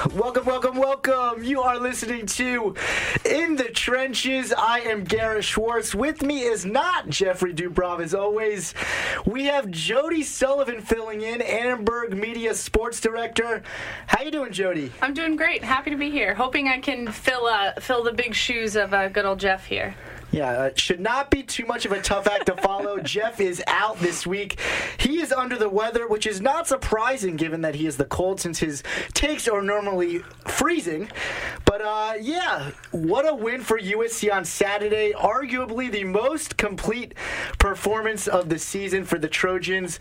Welcome. You are listening to In the Trenches. I am Garrett Schwartz. With me is not Jeffrey Dubrov, as always. We have Jodee Sullivan filling in, Annenberg Media Sports Director. How you doing, Jodee? I'm doing great. Happy to be here. Hoping I can fill the big shoes of good old Jeff here. Yeah, should not be too much of a tough act to follow. Jeff is out this week. He is under the weather, which is not surprising given that he is the cold since his takes are normally freezing. But yeah, what a win for USC on Saturday. Arguably the most complete performance of the season for the Trojans,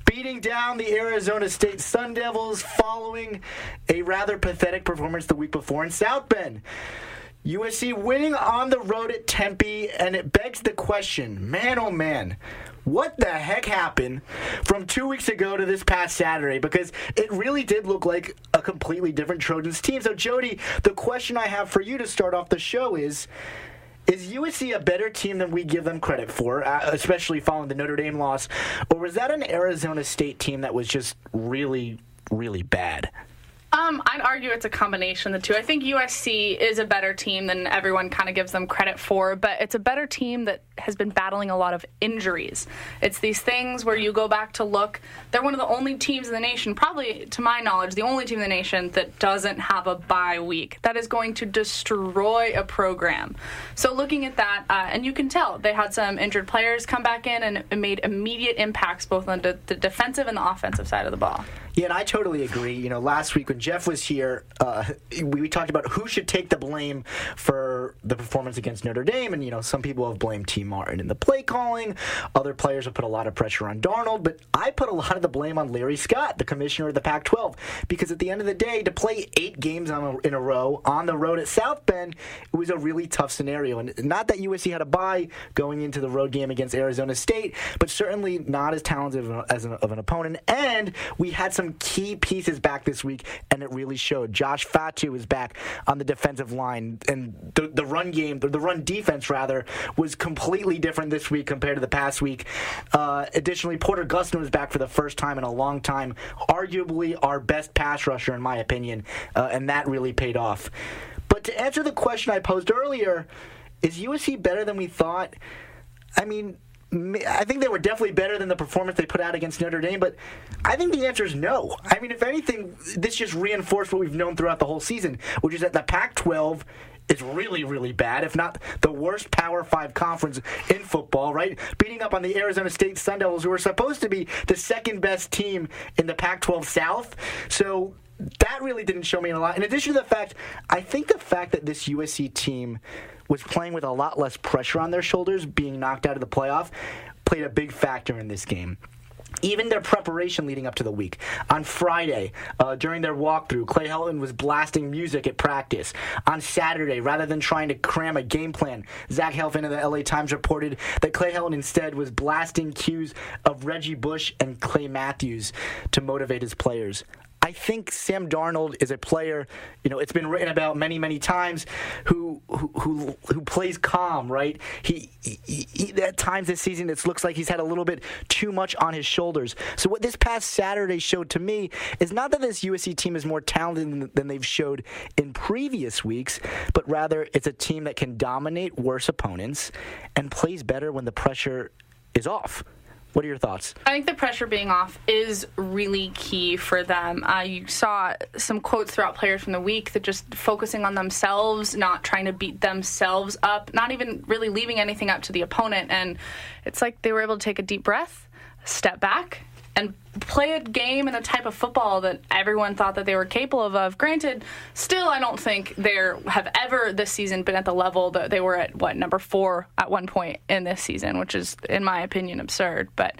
beating down the Arizona State Sun Devils following a rather pathetic performance the week before in South Bend. USC winning on the road at Tempe, and it begs the question, man oh man, what the heck happened from 2 weeks ago to this past Saturday? Because it really did look like a completely different Trojans team. So Jodee, the question I have for you to start off the show is USC a better team than we give them credit for, especially following the Notre Dame loss, or was that an Arizona State team that was just really, really bad? I'd argue it's a combination of the two. I think USC is a better team than everyone kind of gives them credit for, but it's a better team that has been battling a lot of injuries. It's these things where you go back to look. They're one of the only teams in the nation, probably to my knowledge, the only team in the nation that doesn't have a bye week. That is going to destroy a program. So looking at that, and you can tell they had some injured players come back in and made immediate impacts both on the defensive and the offensive side of the ball. Yeah, and I totally agree. You know, last week when Jeff was here, we talked about who should take the blame for the performance against Notre Dame. And, you know, some people have blamed T. Martin in the play calling. Other players have put a lot of pressure on Darnold. But I put a lot of the blame on Larry Scott, the commissioner of the Pac-12. Because at the end of the day, to play 8 games in a row on the road at South Bend, it was a really tough scenario. And not that USC had a bye going into the road game against Arizona State, but certainly not as talented of an opponent. And we had some key pieces back this week, and it really showed. Josh Fatu is back on the defensive line, and the run game, the run defense rather, was completely different this week compared to the past week. Additionally, Porter Gustin was back for the first time in a long time, arguably our best pass rusher in my opinion, and that really paid off. But to answer the question I posed earlier, is USC better than we thought? I mean, I think they were definitely better than the performance they put out against Notre Dame, but I think the answer is no. I mean, if anything, this just reinforced what we've known throughout the whole season, which is that the Pac-12 is really, really bad, if not the worst Power 5 conference in football, right? Beating up on the Arizona State Sun Devils, who were supposed to be the second best team in the Pac-12 South. So that really didn't show me a lot. In addition to the fact, I think the fact that this USC team was playing with a lot less pressure on their shoulders, being knocked out of the playoff, played a big factor in this game. Even their preparation leading up to the week. On Friday, during their walkthrough, Clay Helton was blasting music at practice. On Saturday, rather than trying to cram a game plan, Zach Helfand of the LA Times reported that Clay Helton instead was blasting cues of Reggie Bush and Clay Matthews to motivate his players. I think Sam Darnold is a player, you know, it's been written about many, many times, who plays calm, right? He at times this season, it looks like he's had a little bit too much on his shoulders. So what this past Saturday showed to me is not that this USC team is more talented than they've showed in previous weeks, but rather it's a team that can dominate worse opponents and plays better when the pressure is off. What are your thoughts? I think the pressure being off is really key for them. You saw some quotes throughout players from the week that just focusing on themselves, not trying to beat themselves up, not even really leaving anything up to the opponent. And it's like they were able to take a deep breath, step back, and play a game and a type of football that everyone thought that they were capable of. Granted, still I don't think they have ever this season been at the level that they were at, number 4 at one point in this season, which is, in my opinion, absurd, but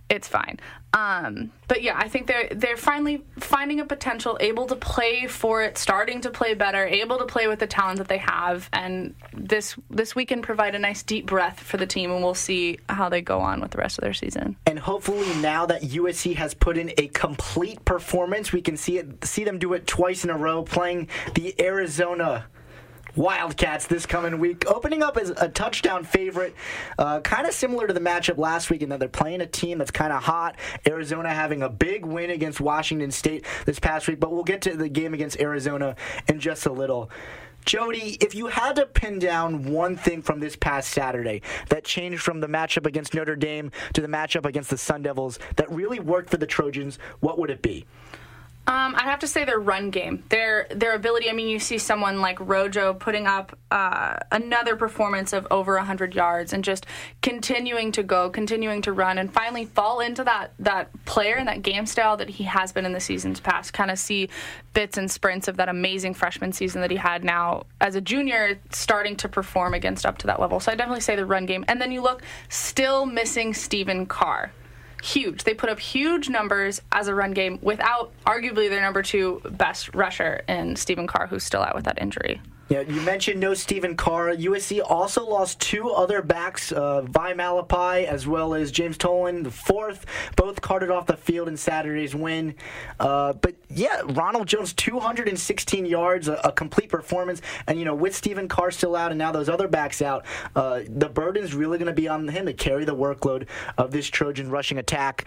it's fine. But yeah, I think they're finally finding a potential, able to play for it, starting to play better, able to play with the talent that they have, and this weekend provide a nice deep breath for the team, and we'll see how they go on with the rest of their season. And hopefully now that USC has put in a complete performance, we can see them do it twice in a row, playing the Arizona Wildcats this coming week, opening up as a touchdown favorite, kind of similar to the matchup last week in that they're playing a team that's kind of hot. Arizona having a big win against Washington State this past week, but we'll get to the game against Arizona in just a little. Jodee, if you had to pin down one thing from this past Saturday that changed from the matchup against Notre Dame to the matchup against the Sun Devils that really worked for the Trojans, what would it be? I'd have to say their run game, their ability. I mean, you see someone like Rojo putting up another performance of over 100 yards and just continuing to go, continuing to run, and finally fall into that player and that game style that he has been in the seasons past. Kind of see bits and sprints of that amazing freshman season that he had now as a junior, starting to perform against up to that level. So I definitely say the run game. And then you look, still missing Stephen Carr. Huge. They put up huge numbers as a run game without arguably their number 2 best rusher in Stephen Carr, who's still out with that injury. Yeah, you mentioned no Stephen Carr. USC also lost 2 other backs, Vi Malapai as well as James Tolan, the 4th, both carted off the field in Saturday's win. But yeah, Ronald Jones, 216 yards, a complete performance. And, with Stephen Carr still out and now those other backs out, the burden's really going to be on him to carry the workload of this Trojan rushing attack.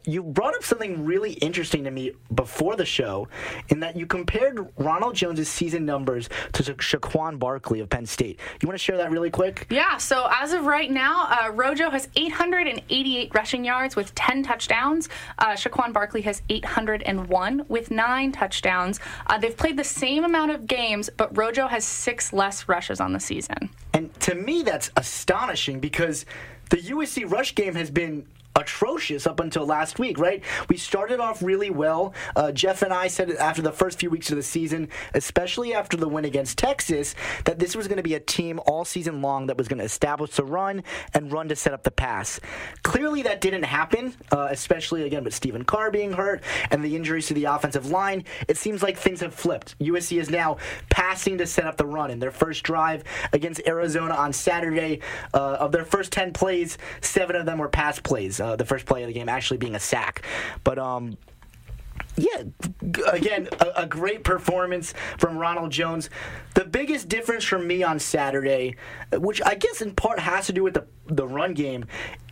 You brought up something really interesting to me before the show in that you compared Ronald Jones' season numbers to Shaquan Barkley of Penn State. You want to share that really quick? Yeah, so as of right now, Rojo has 888 rushing yards with 10 touchdowns. Shaquan Barkley has 801 with 9 touchdowns. They've played the same amount of games, but Rojo has 6 less rushes on the season. And to me, that's astonishing because the USC rush game has been atrocious up until last week, right? We started off really well. Jeff and I said after the first few weeks of the season, especially after the win against Texas, that this was going to be a team all season long that was going to establish the run and run to set up the pass. Clearly that didn't happen, especially again with Stephen Carr being hurt and the injuries to the offensive line. It seems like things have flipped. USC is now passing to set up the run. In their first drive against Arizona on Saturday, of their first 10 plays, 7 of them were pass plays. The first play of the game actually being a sack. But, yeah, again, a great performance from Ronald Jones. The biggest difference for me on Saturday, which I guess in part has to do with the run game,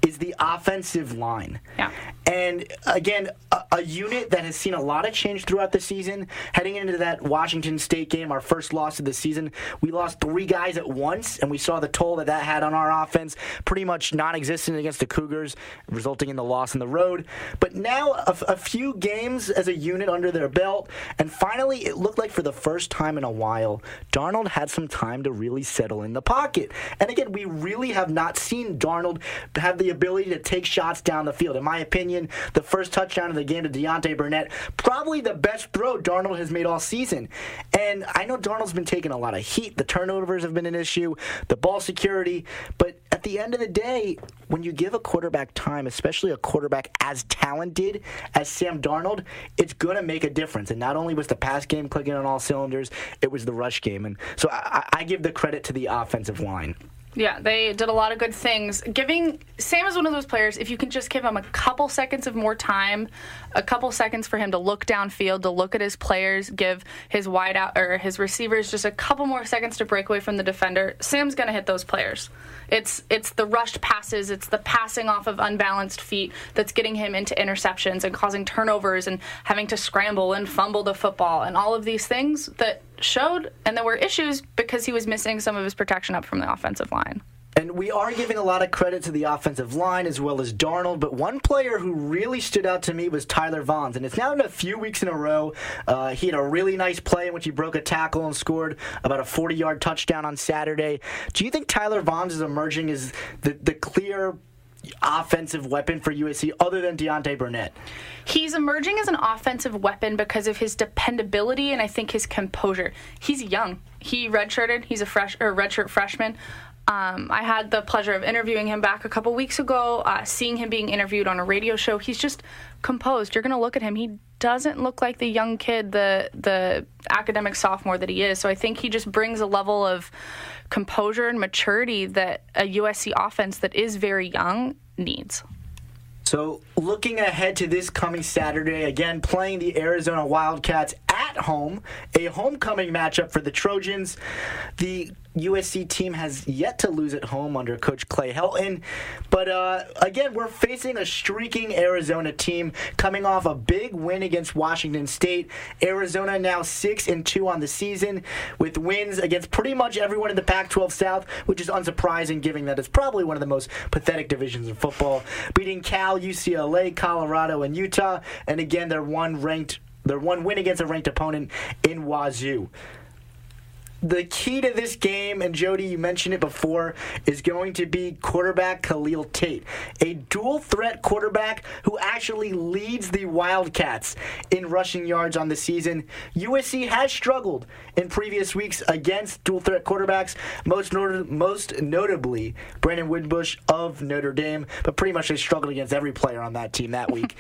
is the offensive line. Yeah. And again, a unit that has seen a lot of change throughout the season. Heading into that Washington State game, our first loss of the season, we lost 3 guys at once, and we saw the toll that had on our offense, pretty much non-existent against the Cougars, resulting in the loss on the road. But now a few games as a unit under their belt, and finally it looked like for the first time in a while, Darnold had some time to really settle in the pocket. And again, we really have not seen Darnold have the ability to take shots down the field. In my opinion, the first touchdown of the game to Deontay Burnett, probably the best throw Darnold has made all season. And I know Darnold's been taking a lot of heat. The turnovers have been an issue, the ball security. But at the end of the day, when you give a quarterback time, especially a quarterback as talented as Sam Darnold, it's going to make a difference. And not only was the pass game clicking on all cylinders, it was the rush game. And so I give the credit to the offensive line. Yeah, they did a lot of good things. Sam is one of those players, if you can just give him a couple seconds of more time, a couple seconds for him to look downfield, to look at his players, give his wideout or his receivers just a couple more seconds to break away from the defender, Sam's going to hit those players. It's the rushed passes, it's the passing off of unbalanced feet that's getting him into interceptions and causing turnovers and having to scramble and fumble the football and all of these things that showed, and there were issues because he was missing some of his protection up from the offensive line. And we are giving a lot of credit to the offensive line as well as Darnold, but one player who really stood out to me was Tyler Vaughns. And it's now been a few weeks in a row. He had a really nice play in which he broke a tackle and scored about a 40-yard touchdown on Saturday. Do you think Tyler Vaughns is emerging as the clear offensive weapon for USC other than Deontay Burnett? He's emerging as an offensive weapon because of his dependability and I think his composure. He's young. He redshirted. He's a redshirt freshman. I had the pleasure of interviewing him back a couple weeks ago, seeing him being interviewed on a radio show. He's just composed. You're going to look at him. He doesn't look like the young kid, the academic sophomore that he is. So I think he just brings a level of composure and maturity that a USC offense that is very young needs. So looking ahead to this coming Saturday, again, playing the Arizona Wildcats at home, a homecoming matchup for the Trojans. The USC team has yet to lose at home under Coach Clay Helton. But again, we're facing a streaking Arizona team coming off a big win against Washington State. Arizona now 6-2 on the season with wins against pretty much everyone in the Pac-12 South, which is unsurprising given that it's probably one of the most pathetic divisions in football. Beating Cal, UCLA, Colorado, and Utah. And again, their one win against a ranked opponent in Wazoo. The key to this game, and Jodee, you mentioned it before, is going to be quarterback Khalil Tate, a dual-threat quarterback who actually leads the Wildcats in rushing yards on the season. USC has struggled in previous weeks against dual-threat quarterbacks, most notably Brandon Wimbush of Notre Dame, but pretty much they struggled against every player on that team that week.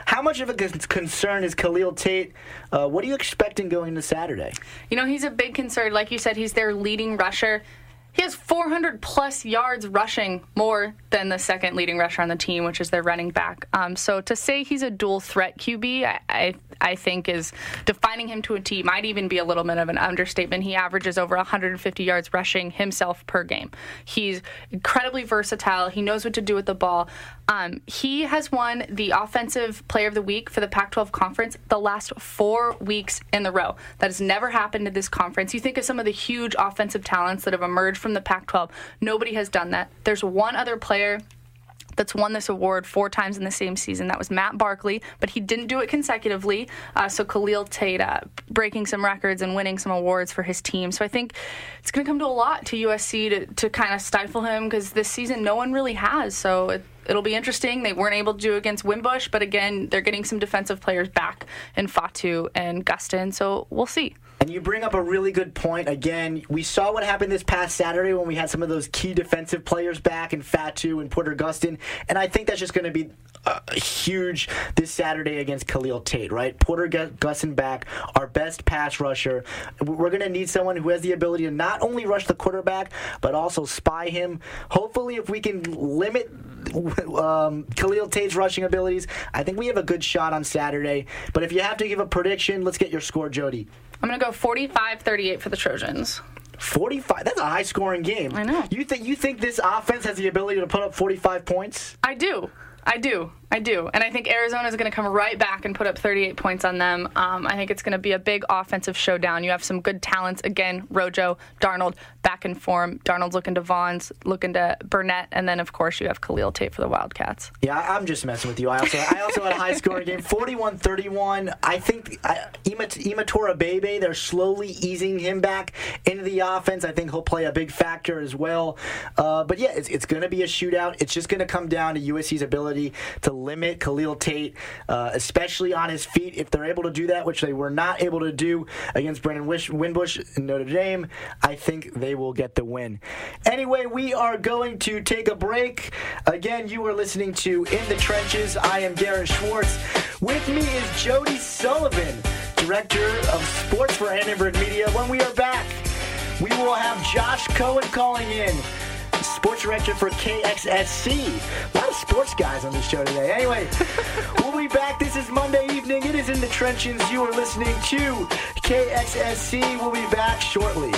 How much of a concern is Khalil Tate? What are you expecting going into Saturday? You know, he's a big concern. Like you said, he's their leading rusher. He has 400-plus yards rushing, more than the second leading rusher on the team, which is their running back. So to say he's a dual-threat QB, I think is defining him to a T. Might even be a little bit of an understatement. He averages over 150 yards rushing himself per game. He's incredibly versatile. He knows what to do with the ball. He has won the Offensive Player of the Week for the Pac-12 Conference the last 4 weeks in a row. That has never happened in this conference. You think of some of the huge offensive talents that have emerged from the Pac-12. Nobody has done that. There's one other player that's won this award 4 times in the same season. That was Matt Barkley, but he didn't do it consecutively. So Khalil Tate breaking some records and winning some awards for his team. So I think it's going to come to a lot to USC to kind of stifle him, because this season no one really has. So it'll be interesting. They weren't able to do against Wimbush, but again, they're getting some defensive players back in Fatu and Gustin. So we'll see. And you bring up a really good point. Again, we saw what happened this past Saturday when we had some of those key defensive players back in Fatu and Porter Gustin. And I think that's just going to be huge this Saturday against Khalil Tate, right? Porter Gustin back, our best pass rusher. We're going to need someone who has the ability to not only rush the quarterback, but also spy him. Hopefully, if we can limit Khalil Tate's rushing abilities, I think we have a good shot on Saturday. But if you have to give a prediction, let's get your score, Jodee. I'm going to go 45-38 for the Trojans. 45? That's a high-scoring game. I know. You think this offense has the ability to put up 45 points? I do. And I think Arizona is going to come right back and put up 38 points on them. I think it's going to be a big offensive showdown. You have some good talents. Again, Rojo, Darnold, back in form. Darnold's looking to Vaughns, looking to Burnett, and then, of course, you have Khalil Tate for the Wildcats. Yeah, I'm just messing with you. I also had a high-scoring game, 41-31. I think Imatora Bebe, they're slowly easing him back into the offense. I think he'll play a big factor as well. But, yeah, it's going to be a shootout. It's just going to come down to USC's ability to limit Khalil Tate, especially on his feet. If they're able to do that, which they were not able to do against Brandon Wimbush in Notre Dame, I think they will get the win. Anyway, we are going to take a break. Again, you are listening to In the Trenches. I am Garrett Schwartz. With me is Jodee Sullivan, Director of Sports for Annenberg Media. When we are back, we will have Josh Cohen calling in, Sports Director for KXSC. A lot of sports guys on this show today. Anyway, we'll be back. This is Monday evening. It is In the Trenches. You are listening to KXSC. We'll be back shortly.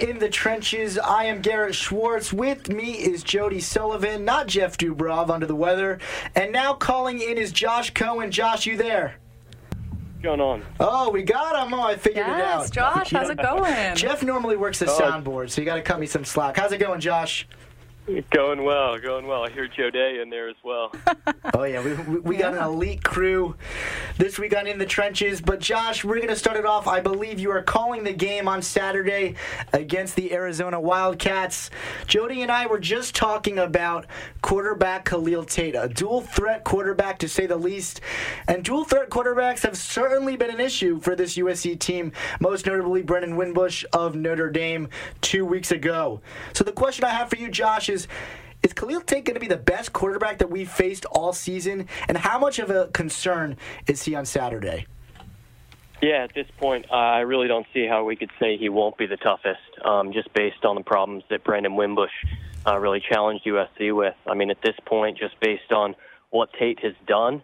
in the trenches. I am Garrett Schwartz. With me is Jodee Sullivan, not Jeff Dubrov, under the weather. And now calling in is Josh Cohen. Josh, you there? What's going on? Oh, we got him. Oh, I figured it out. Yes, Josh, how's it going? Jeff normally works the soundboard, so you got to cut me some slack. How's it going, Josh? Going well, going well. I hear Jodee in there as well. Oh, yeah, we got an elite crew this week on In the Trenches. But, Josh, we're going to start it off. I believe you are calling the game on Saturday against the Arizona Wildcats. Jodee and I were just talking about quarterback Khalil Tate, a dual-threat quarterback, to say the least. And dual-threat quarterbacks have certainly been an issue for this USC team, most notably Brendan Winbush of Notre Dame 2 weeks ago. So the question I have for you, Josh, is Khalil Tate going to be the best quarterback that we've faced all season? And how much of a concern is he on Saturday? Yeah, at this point, I really don't see how we could say he won't be the toughest, just based on the problems that Brendan Winbush really challenged USC with. I mean, at this point, just based on what Tate has done,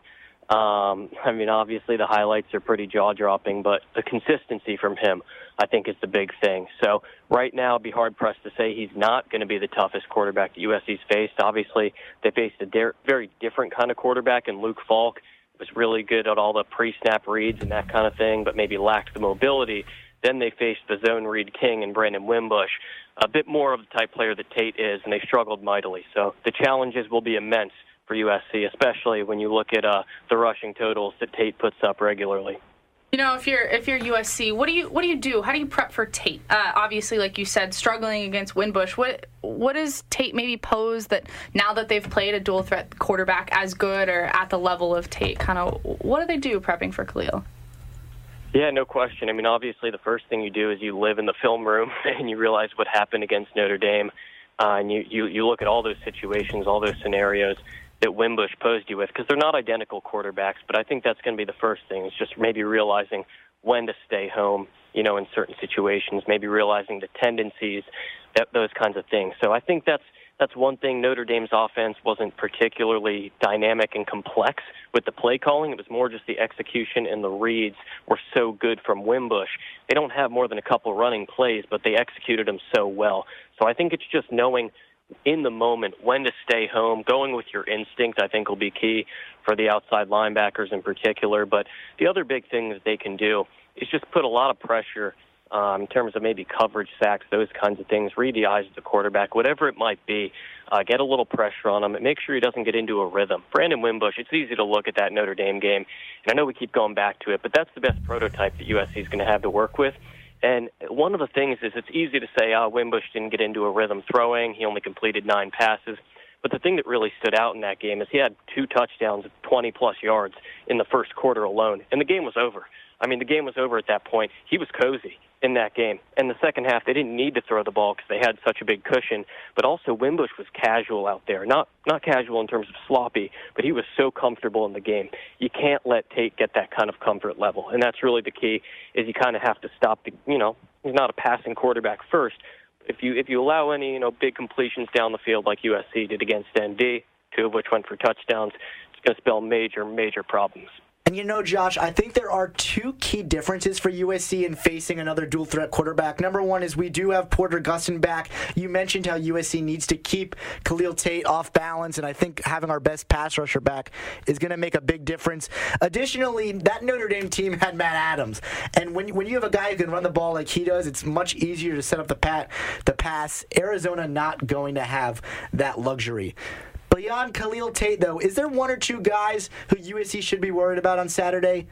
I mean, obviously the highlights are pretty jaw-dropping, but the consistency from him, I think, is the big thing. So right now, it'd be hard-pressed to say he's not going to be the toughest quarterback that USC's faced. Obviously, they faced a very different kind of quarterback in Luke Falk. Was really good at all the pre-snap reads and that kind of thing, but maybe lacked the mobility. Then they faced the zone read king and Brendan Winbush, a bit more of the type player that Tate is, and they struggled mightily. So the challenges will be immense for USC, especially when you look at the rushing totals that Tate puts up regularly. You know, if you're USC, what do you do? How do you prep for Tate? Obviously, like you said, struggling against Winbush. What does Tate maybe pose that now that they've played a dual threat quarterback as good or at the level of Tate? Kind of, what do they do prepping for Khalil? Yeah, no question. I mean, obviously, the first thing you do is you live in the film room and you realize what happened against Notre Dame, and you look at all those situations, all those scenarios that Winbush posed you with, because they're not identical quarterbacks, but I think that's going to be the first thing. It's just maybe realizing when to stay home, you know, in certain situations, maybe realizing the tendencies, those kinds of things. So I think that's one thing. Notre Dame's offense wasn't particularly dynamic and complex with the play calling. It was more just the execution, and the reads were so good from Winbush. They don't have more than a couple running plays, but they executed them so well. So I think it's just knowing in the moment when to stay home. Going with your instinct, I think, will be key for the outside linebackers in particular. But the other big thing that they can do is just put a lot of pressure in terms of maybe coverage, sacks, those kinds of things. Read the eyes of the quarterback, whatever it might be. Get a little pressure on him and make sure he doesn't get into a rhythm. Brandon Winbush, it's easy to look at that Notre Dame game, and I know we keep going back to it, but that's the best prototype that USC is going to have to work with. And one of the things is it's easy to say, Winbush didn't get into a rhythm throwing. He only completed 9 passes. But the thing that really stood out in that game is he had 2 touchdowns of 20-plus yards in the first quarter alone, and the game was over. I mean, the game was over at that point. He was cozy in that game. And the second half, they didn't need to throw the ball because they had such a big cushion. But also, Winbush was casual out there. Not casual in terms of sloppy, but he was so comfortable in the game. You can't let Tate get that kind of comfort level. And that's really the key, is you kind of have to stop he's not a passing quarterback first. If you allow any, big completions down the field like USC did against ND, 2 of which went for touchdowns, it's going to spell major, major problems. And Josh, I think there are 2 key differences for USC in facing another dual-threat quarterback. Number one is we do have Porter Gustin back. You mentioned how USC needs to keep Khalil Tate off balance, and I think having our best pass rusher back is going to make a big difference. Additionally, that Notre Dame team had Matt Adams, and when you have a guy who can run the ball like he does, it's much easier to set up the pass. Arizona not going to have that luxury. Beyond Khalil Tate, though, is there 1 or 2 guys who USC should be worried about on Saturday?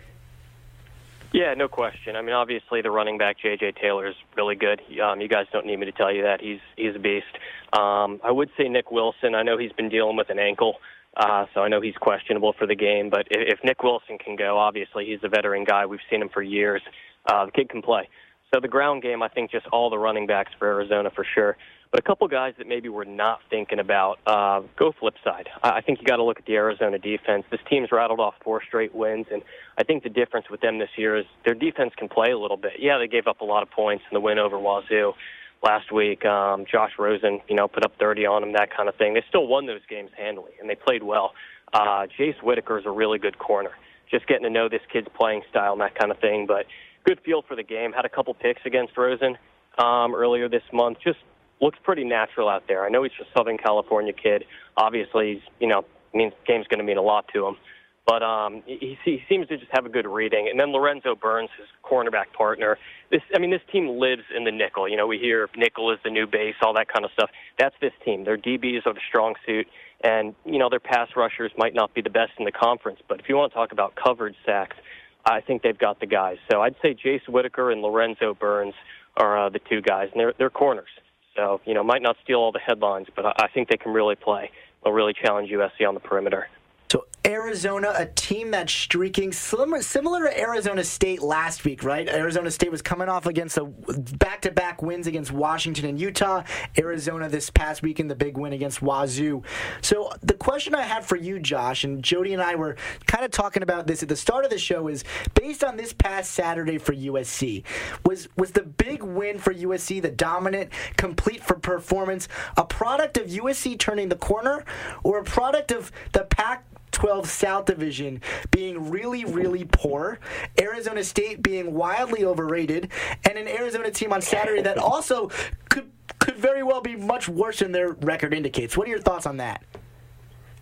Yeah, no question. I mean, obviously the running back, J.J. Taylor, is really good. You guys don't need me to tell you that. He's a beast. I would say Nick Wilson. I know he's been dealing with an ankle, so I know he's questionable for the game. But if Nick Wilson can go, obviously he's a veteran guy. We've seen him for years. The kid can play. So the ground game, I think just all the running backs for Arizona for sure. But a couple guys that maybe we're not thinking about, go flip side. I think you got to look at the Arizona defense. This team's rattled off 4 straight wins, and I think the difference with them this year is their defense can play a little bit. Yeah, they gave up a lot of points in the win over Wazoo last week. Josh Rosen, put up 30 on them, that kind of thing. They still won those games handily, and they played well. Jace Whitaker is a really good corner. Just getting to know this kid's playing style and that kind of thing, but good feel for the game. Had a couple picks against Rosen. earlier this month. Just looks pretty natural out there. I know he's a Southern California kid. Obviously, means game's going to mean a lot to him. But he seems to just have a good reading. And then Lorenzo Burns, his cornerback partner. This team lives in the nickel. We hear nickel is the new base, all that kind of stuff. That's this team. Their DBs are the strong suit. And, their pass rushers might not be the best in the conference. But if you want to talk about coverage sacks, I think they've got the guys. So I'd say Jace Whitaker and Lorenzo Burns are the two guys. And they're corners. So, might not steal all the headlines, but I think they can really play. They'll really challenge USC on the perimeter. So Arizona, a team that's streaking similar to Arizona State last week, right? Arizona State was coming off against back-to-back wins against Washington and Utah. Arizona this past weekend, the big win against Wazoo. So the question I have for you, Josh, and Jodee and I were kind of talking about this at the start of the show, is based on this past Saturday for USC, was the big win for USC, the dominant, complete for performance, a product of USC turning the corner, or a product of the Pac-12 South Division being really, really poor, Arizona State being wildly overrated, and an Arizona team on Saturday that also could very well be much worse than their record indicates? What are your thoughts on that?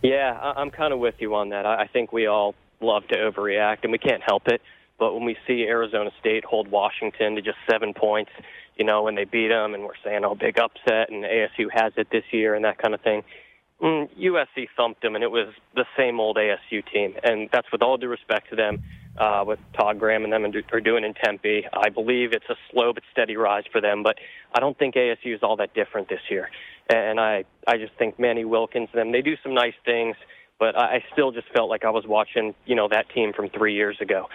Yeah, I'm kind of with you on that. I think we all love to overreact, and we can't help it. But when we see Arizona State hold Washington to just 7 points, when they beat them, and we're saying, oh, big upset, and ASU has it this year and that kind of thing, USC thumped them, and it was the same old ASU team. And that's with all due respect to them, what Todd Graham and them are doing in Tempe. I believe it's a slow but steady rise for them, but I don't think ASU is all that different this year. And I just think Manny Wilkins and them, they do some nice things, but I still just felt like I was watching, that team from 3 years ago.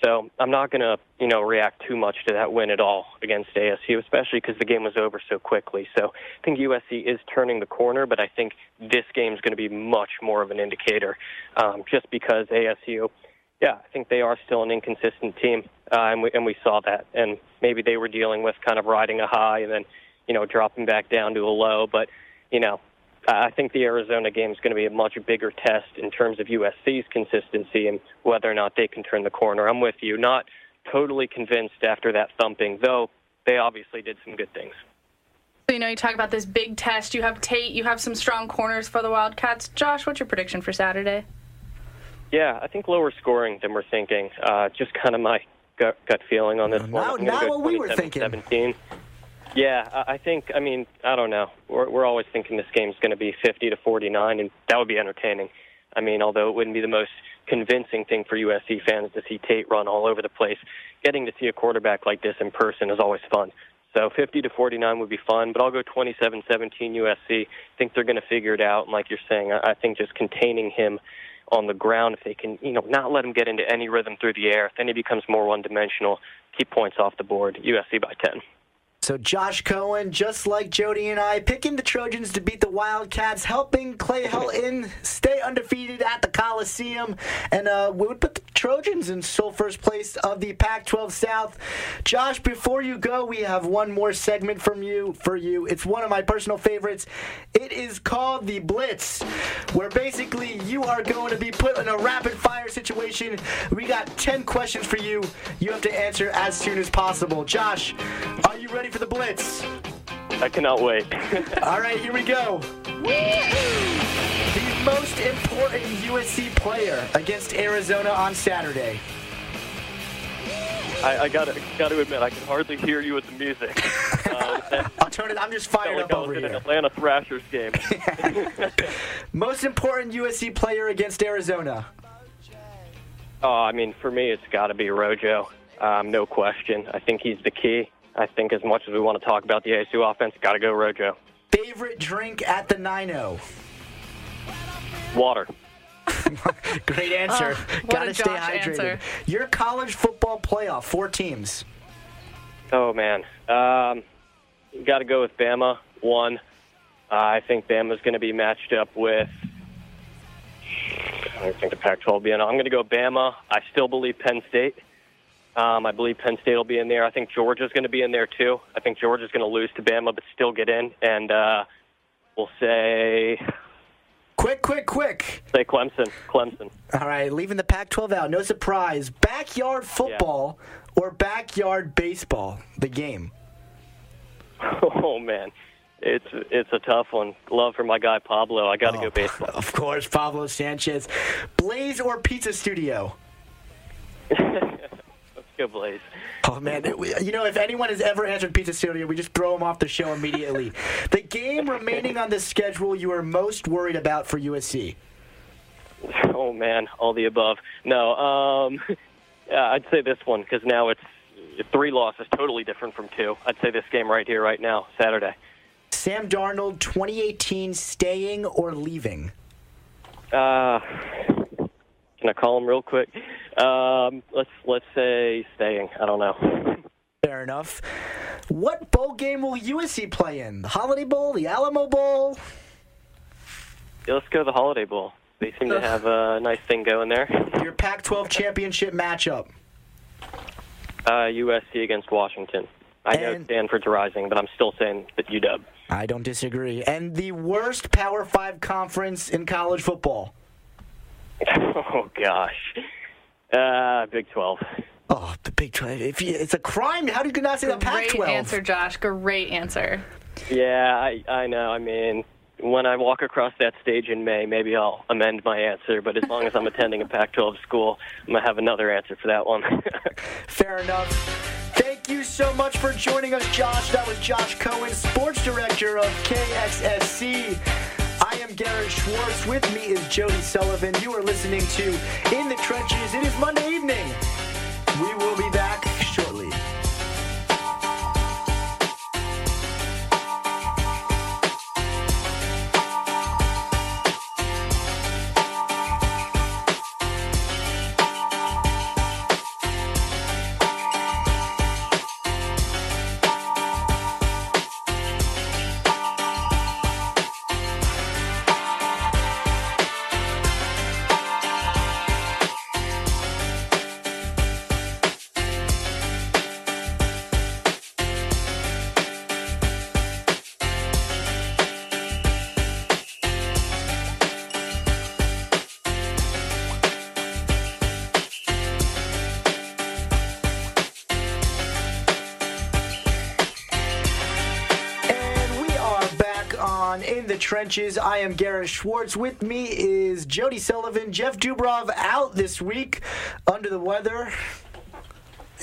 So I'm not going to, react too much to that win at all against ASU, especially because the game was over so quickly. So I think USC is turning the corner, but I think this game is going to be much more of an indicator just because ASU, I think they are still an inconsistent team, and we saw that. And maybe they were dealing with kind of riding a high and then, dropping back down to a low. But, I think the Arizona game is going to be a much bigger test in terms of USC's consistency and whether or not they can turn the corner. I'm with you. Not totally convinced after that thumping, though they obviously did some good things. So, you talk about this big test. You have Tate. You have some strong corners for the Wildcats. Josh, what's your prediction for Saturday? Yeah, I think lower scoring than we're thinking. Just kind of my gut feeling on this one. Not what we were thinking. 17. Yeah, I think, I don't know. We're always thinking this game's going to be 50-49, and that would be entertaining. Although it wouldn't be the most convincing thing for USC fans to see Tate run all over the place, getting to see a quarterback like this in person is always fun. So 50-49 would be fun, but I'll go 27-17 USC. I think they're going to figure it out, and like you're saying, I think just containing him on the ground, if they can, not let him get into any rhythm through the air, then he becomes more one-dimensional, keep points off the board, USC by 10. So Josh Cohen, just like Jodee and I, picking the Trojans to beat the Wildcats, helping Clay Helton stay undefeated at the Coliseum, and we would put the Trojans in sole first place of the Pac-12 South. Josh, before you go, we have one more segment for you. It's one of my personal favorites. It is called the Blitz, where basically you are going to be put in a rapid-fire situation. We got 10 questions for you. You have to answer as soon as possible. Josh, are you ready for the Blitz? I cannot wait. All right, here we go. The most important USC player against Arizona on Saturday. I gotta admit, I can hardly hear you with the music. I'll turn it. I'm just fired up over here. An Atlanta Thrashers game. Most important USC player against Arizona. Oh, for me, it's got to be Rojo. No question. I think he's the key. I think as much as we want to talk about the ASU offense, got to go Rojo. Favorite drink at the 9-0? Water. Great answer. Got to stay hydrated. Answer. Your college football playoff, 4 teams. Oh, man. Got to go with Bama, 1. I think Bama's going to be matched up with, I think the Pac-12 will be in. I'm going to go Bama. I still believe Penn State. I believe Penn State will be in there. I think Georgia's going to be in there, too. I think Georgia's going to lose to Bama but still get in. And we'll say... Quick. Say Clemson. All right, leaving the Pac-12 out. No surprise. Backyard football or backyard baseball, the game? Oh, man. It's a tough one. Love for my guy Pablo. I got to go baseball. Of course, Pablo Sanchez. Blaze or Pizza Studio? Let's go Blaze. Oh, man. If anyone has ever answered Pizza Studio, we just throw them off the show immediately. The game remaining on the schedule you are most worried about for USC? Oh, man. All the above. No, I'd say this one because now it's 3 losses, totally different from 2. I'd say this game right here, right now, Saturday. Sam Darnold, 2018, staying or leaving? Can I call him real quick? Let's say staying. I don't know. Fair enough. What bowl game will USC play in? The Holiday Bowl, the Alamo Bowl? Yeah, let's go the Holiday Bowl. They seem to have a nice thing going there. Your Pac-12 championship matchup? USC against Washington. I know Stanford's rising, but I'm still saying that UW. I don't disagree. And the worst Power 5 conference in college football? Oh, gosh. Big 12. Oh, the Big 12. It's a crime. How do you not say the Pac-12? Great answer, Josh. Great answer. Yeah, I know. I mean, when I walk across that stage in May, maybe I'll amend my answer. But as long as I'm attending a Pac-12 school, I'm going to have another answer for that one. Fair enough. Thank you so much for joining us, Josh. That was Josh Cohen, sports director of KXSC. I am Garrett Schwartz. With me is Jodee Sullivan. You are listening to In the Trenches. It is Monday evening. We will be back shortly. In the Trenches. I am Garrett Schwartz. With me is Jodee Sullivan. Jeff Dubrov out this week under the weather.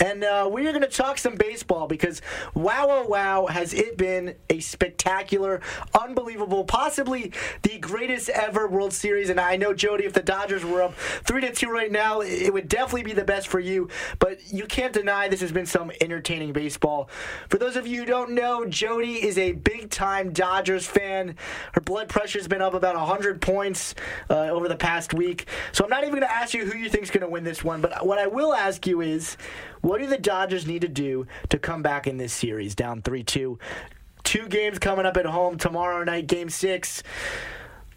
And we're going to talk some baseball because wow, oh, wow, has it been a spectacular, unbelievable, possibly the greatest ever World Series. And I know, Jodee, if the Dodgers were up 3-2 right now, it would definitely be the best for you. But you can't deny this has been some entertaining baseball. For those of you who don't know, Jodee is a big-time Dodgers fan. Her blood pressure's been up about 100 points over the past week. So I'm not even going to ask you who you think is going to win this one. But what I will ask you is, what do the Dodgers need to do to come back in this series, down 3-2? 2 games coming up at home tomorrow night, Game 6.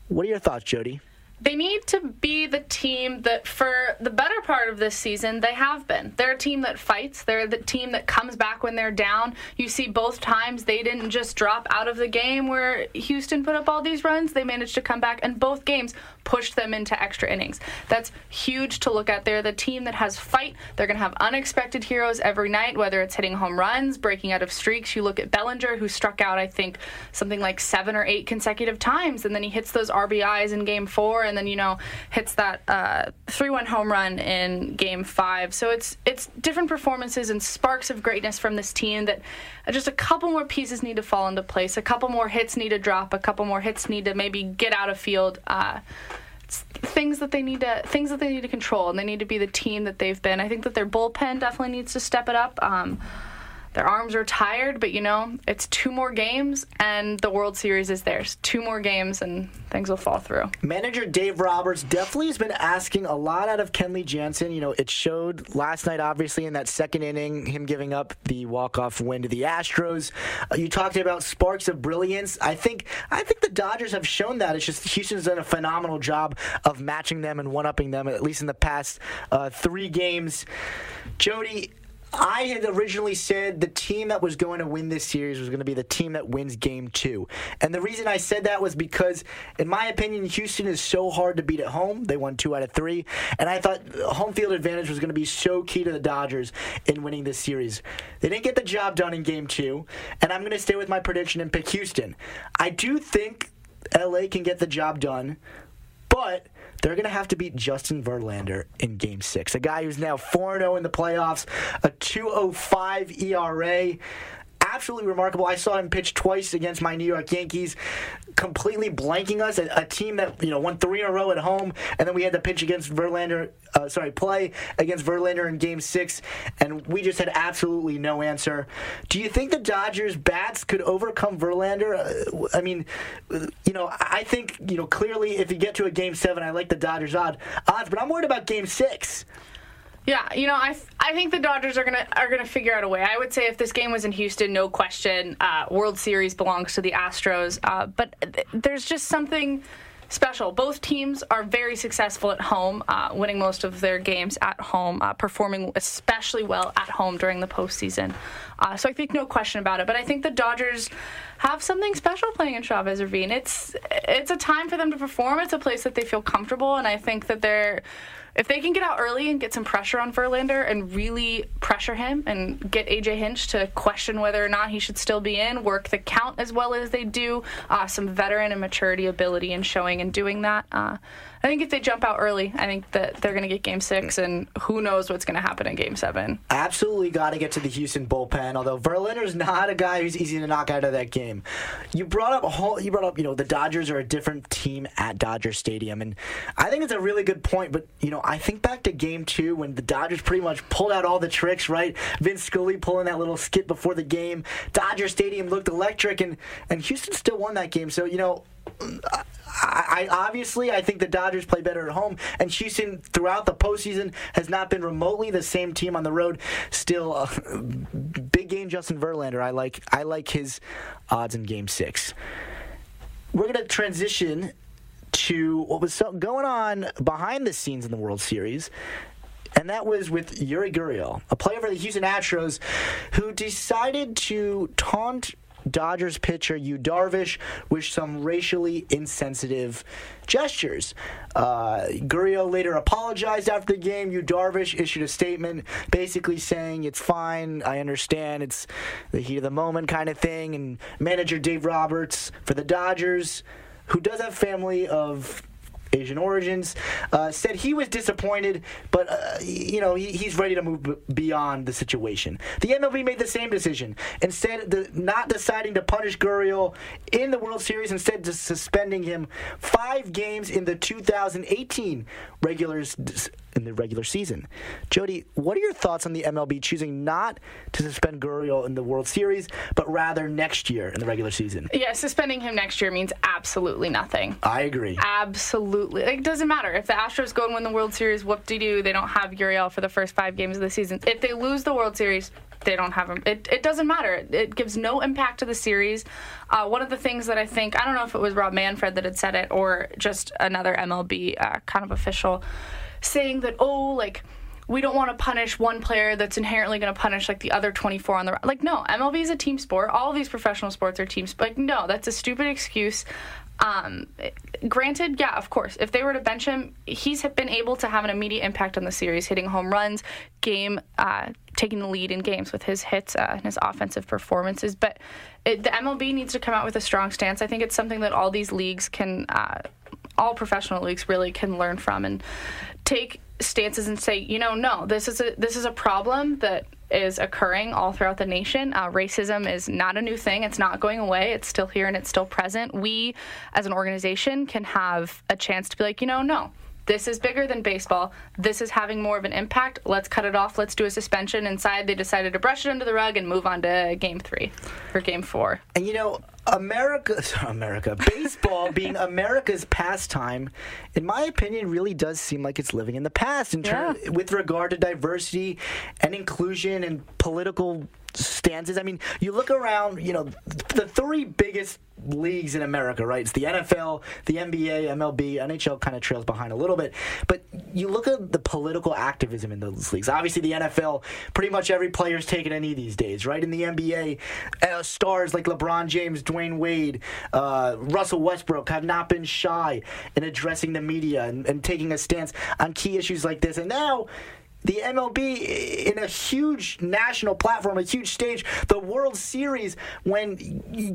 What are your thoughts, Jodee? They need to be the team that for the better part of this season they have been. They're a team that fights. They're the team that comes back when they're down. You see both times they didn't just drop out of the game where Houston put up all these runs. They managed to come back, and both games pushed them into extra innings. That's huge to look at. They're the team that has fight. They're going to have unexpected heroes every night, whether it's hitting home runs, breaking out of streaks. You look at Bellinger, who struck out, I think, something like 7 or 8 consecutive times, and then he hits those RBIs in Game 4, and then, hits that 3-1 home run in Game 5. So it's different performances and sparks of greatness from this team that just a couple more pieces need to fall into place. A couple more hits need to drop. A couple more hits need to maybe get out of field. Things that they need to control, and they need to be the team that they've been. I think that their bullpen definitely needs to step it up. Their arms are tired, but it's 2 more games, and the World Series is theirs. 2 more games, and things will fall through. Manager Dave Roberts definitely has been asking a lot out of Kenley Jansen. it showed last night, obviously, in that second inning, him giving up the walk-off win to the Astros. You talked about sparks of brilliance. I think the Dodgers have shown that. It's just Houston's done a phenomenal job of matching them and one-upping them, at least in the past 3 games. Jodee, I had originally said the team that was going to win this series was going to be the team that wins Game 2. And the reason I said that was because, in my opinion, Houston is so hard to beat at home. They won 2 out of 3. And I thought home field advantage was going to be so key to the Dodgers in winning this series. They didn't get the job done in Game 2. And I'm going to stay with my prediction and pick Houston. I do think LA can get the job done, but they're going to have to beat Justin Verlander in Game 6, a guy who's now 4-0 in the playoffs, a 2.05 ERA. Absolutely remarkable. I saw him pitch twice against my New York Yankees, completely blanking us. A team that won 3 in a row at home, and then we had to pitch against Verlander. Play against Verlander in Game 6, and we just had absolutely no answer. Do you think the Dodgers bats could overcome Verlander? I think clearly if you get to a Game 7, I like the Dodgers odds, but I'm worried about Game 6. Yeah, I think the Dodgers are gonna figure out a way. I would say if this game was in Houston, no question, World Series belongs to the Astros. But there's just something special. Both teams are very successful at home, winning most of their games at home, performing especially well at home during the postseason. So I think no question about it. But I think the Dodgers have something special playing in Chavez Ravine. It's a time for them to perform. It's a place that they feel comfortable, and I think that if they can get out early and get some pressure on Verlander and really pressure him and get A.J. Hinch to question whether or not he should still be in, work the count as well as they do, some veteran and maturity ability in showing and doing that. I think if they jump out early, I think that they're going to get Game 6, and who knows what's going to happen in Game 7. Absolutely got to get to the Houston bullpen, although Verlander's not a guy who's easy to knock out of that game. You brought up the Dodgers are a different team at Dodger Stadium, and I think it's a really good point, but I think back to Game 2 when the Dodgers pretty much pulled out all the tricks, right? Vince Scully pulling that little skit before the game. Dodger Stadium looked electric, and Houston still won that game. So, I think the Dodgers play better at home, and Houston throughout the postseason has not been remotely the same team on the road. Still, big game Justin Verlander. I like his odds in Game 6. We're going to transition to what was going on behind the scenes in the World Series. And that was with Yuri Gurriel, a player for the Houston Astros, who decided to taunt Dodgers pitcher Yu Darvish with some racially insensitive gestures. Gurriel later apologized after the game. Yu Darvish issued a statement basically saying it's fine, I understand, it's the heat of the moment kind of thing. And manager Dave Roberts for the Dodgers, who does have family of Asian origins, said he was disappointed, but he's ready to move beyond the situation. The MLB made the same decision. Instead, not deciding to punish Gurriel in the World Series, instead just suspending him 5 games in the 2018 regular season. Jodee, what are your thoughts on the MLB choosing not to suspend Gurriel in the World Series, but rather next year in the regular season? Yeah, suspending him next year means absolutely nothing. I agree. Absolutely. It doesn't matter. If the Astros go and win the World Series, whoop-de-doo, they don't have Gurriel for the first 5 games of the season. If they lose the World Series, they don't have him. It doesn't matter. It gives no impact to the series. One of the things that I don't know if it was Rob Manfred that had said it or just another MLB kind of official, saying that, we don't want to punish one player that's inherently going to punish the other 24 on the no, MLB is a team sport. All of these professional sports are team sports. No, that's a stupid excuse. Granted, yeah, of course, if they were to bench him, he's been able to have an immediate impact on the series, hitting home runs, taking the lead in games with his hits and his offensive performances. But the MLB needs to come out with a strong stance. I think it's something that all these leagues all professional leagues really can learn from and take stances and say, no, this is a problem that is occurring all throughout the nation. Racism is not a new thing. It's not going away. It's still here and it's still present. We, as an organization, can have a chance to be no, this is bigger than baseball. This is having more of an impact. Let's cut it off. Let's do a suspension. Inside, they decided to brush it under the rug and move on to Game 3 or Game 4. And baseball being America's pastime, in my opinion, really does seem like it's living in the past with regard to diversity and inclusion and political stances. I mean, you look around, the three biggest leagues in America, right? It's the NFL, the NBA, MLB, NHL kind of trails behind a little bit. But you look at the political activism in those leagues. Obviously, the NFL, pretty much every player's taking a knee these days, right? In the NBA, stars like LeBron James, Dwayne Wade, Russell Westbrook have not been shy in addressing the media and taking a stance on key issues like this. And now, the MLB in a huge national platform, a huge stage, the World Series, when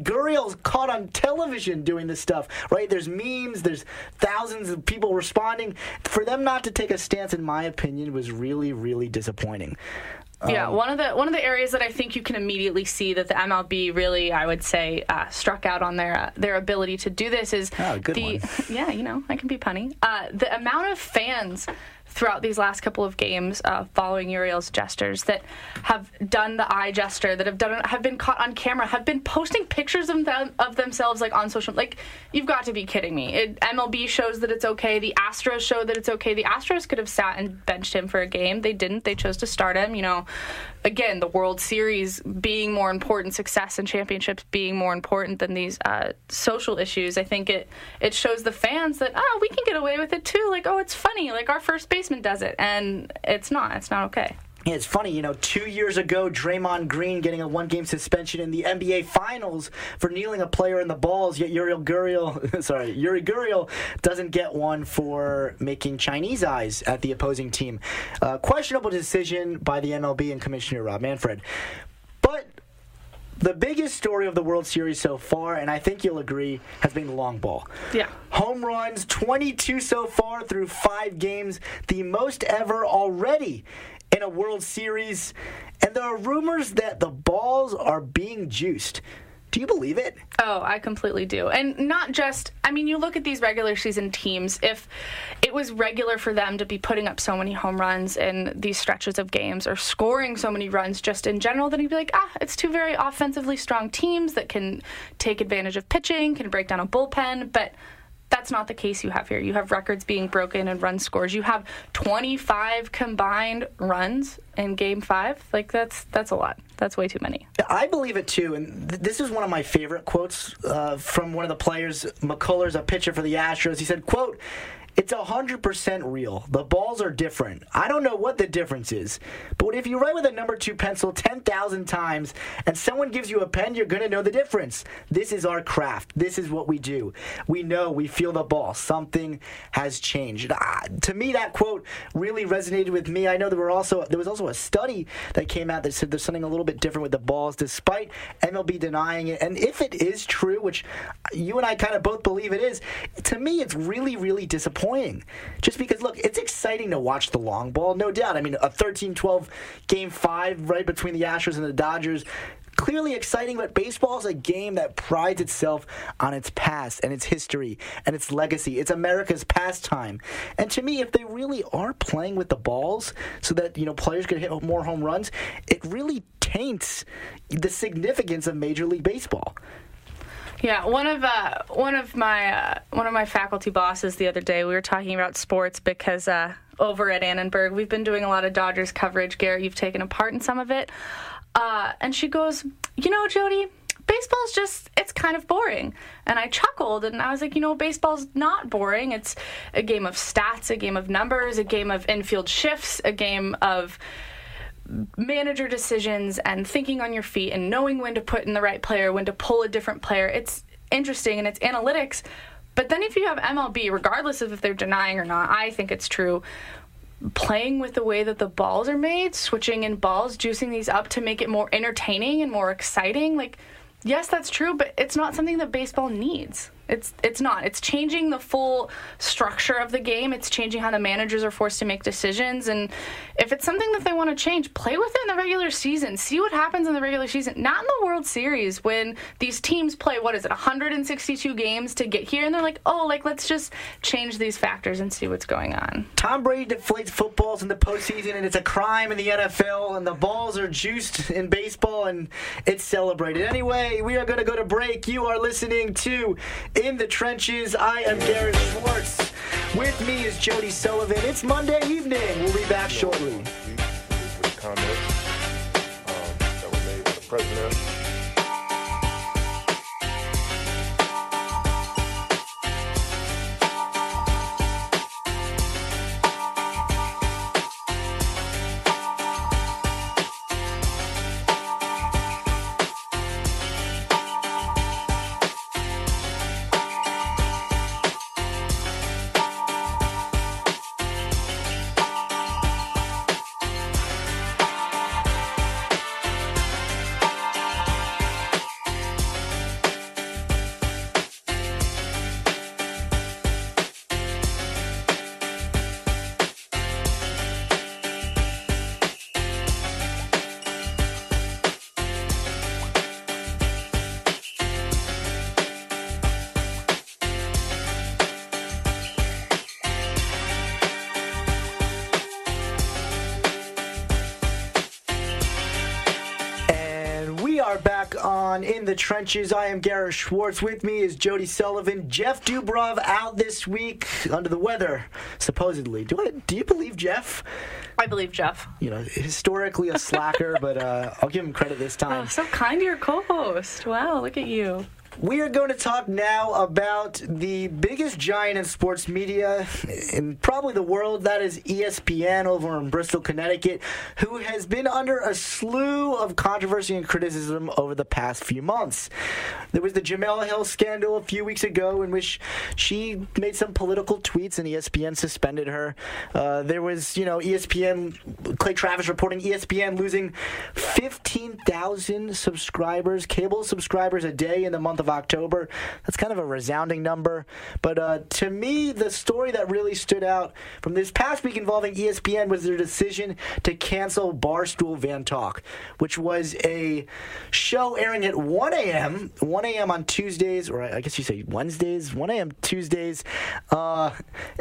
Gurriel's caught on television doing this stuff, right? There's memes, there's thousands of people responding. For them not to take a stance, in my opinion, was really, really disappointing. Yeah, one of the areas that I think you can immediately see that the MLB really, I would say, struck out on their ability to do this is good one. Yeah, I can be punny. The amount of fans throughout these last couple of games following Uriel's gestures that have done the eye gesture, that have been caught on camera, have been posting pictures of themselves like on social. Like, you've got to be kidding me. MLB shows that it's okay. The Astros show that it's okay. The Astros could have sat and benched him for a game. They didn't. They chose to start him. Again, the World Series being more important, success and championships being more important than these social issues. I think it shows the fans that, we can get away with it too. Like, it's funny. Like, our first baseman does it. And it's not okay. Yeah, it's funny, 2 years ago, Draymond Green getting a one-game suspension in the NBA Finals for kneeling a player in the balls, yet Yuri Gurriel doesn't get one for making Chinese eyes at the opposing team. Questionable decision by the MLB and Commissioner Rob Manfred. But the biggest story of the World Series so far, and I think you'll agree, has been the long ball. Yeah. Home runs, 22 so far through 5 games, the most ever already in a World Series. And there are rumors that the balls are being juiced. Do you believe it? Oh, I completely do. And not just, you look at these regular season teams, if it was regular for them to be putting up so many home runs in these stretches of games or scoring so many runs just in general, then you'd be like, it's two very offensively strong teams that can take advantage of pitching, can break down a bullpen, but that's not the case you have here. You have records being broken and run scores. You have 25 combined runs in Game 5. Like, that's a lot. That's way too many. I believe it, too. And this is one of my favorite quotes from one of the players. McCullers, a pitcher for the Astros. He said, quote, "It's 100% real. The balls are different. I don't know what the difference is, but if you write with a number 2 pencil 10,000 times and someone gives you a pen, you're going to know the difference. This is our craft. This is what we do. We know, we feel the ball. Something has changed." To me, that quote really resonated with me. I know there was also a study that came out that said there's something a little bit different with the balls, despite MLB denying it. And if it is true, which you and I kind of both believe it is, to me, it's really, really disappointing. Just because, look, it's exciting to watch the long ball, no doubt. A 13-12 Game 5 right between the Astros and the Dodgers, clearly exciting, but baseball is a game that prides itself on its past and its history and its legacy. It's America's pastime. And to me, if they really are playing with the balls so that, players can hit more home runs, it really taints the significance of Major League Baseball. Yeah, one of my faculty bosses the other day, we were talking about sports because over at Annenberg, we've been doing a lot of Dodgers coverage. Garrett, you've taken a part in some of it. And she goes, Jodee, baseball's it's kind of boring. And I chuckled, and I was like, baseball's not boring. It's a game of stats, a game of numbers, a game of infield shifts, a game of manager decisions and thinking on your feet and knowing when to put in the right player, when to pull a different player. It's interesting and it's analytics. But then if you have MLB, regardless of if they're denying or not, I think it's true, playing with the way that the balls are made, switching in balls, juicing these up to make it more entertaining and more exciting. Like, yes, that's true, but it's not something that baseball needs. It's not. It's changing the full structure of the game. It's changing how the managers are forced to make decisions. And if it's something that they want to change, play with it in the regular season. See what happens in the regular season. Not in the World Series when these teams play, 162 games to get here. And they're like, let's just change these factors and see what's going on. Tom Brady deflates footballs in the postseason, and it's a crime in the NFL, and the balls are juiced in baseball, and it's celebrated. Anyway, we are going to go to break. You are listening to In the Trenches. I am Garrett Schwartz. With me is Jodee Sullivan. It's Monday evening. We'll be back shortly. Comments that were made by the president. Back on In the Trenches. I am Garrett Schwartz. With me is Jodee Sullivan. Jeff Dubrov out this week under the weather, supposedly. Do you believe Jeff? I believe Jeff. Historically a slacker, but I'll give him credit this time. Oh, so kind to your co-host. Wow, look at you. We are going to talk now about the biggest giant in sports media in probably the world. That is ESPN over in Bristol, Connecticut, who has been under a slew of controversy and criticism over the past few months. There was the Jemele Hill scandal a few weeks ago in which she made some political tweets and ESPN suspended her. There was, ESPN, Clay Travis reporting ESPN losing 15,000 subscribers, cable subscribers a day in the month of October. That's kind of a resounding number. But to me, the story that really stood out from this past week involving ESPN was their decision to cancel Barstool Van Talk, which was a show airing at 1 a.m. On Tuesdays, or I guess you say Wednesdays, 1 a.m. Tuesdays,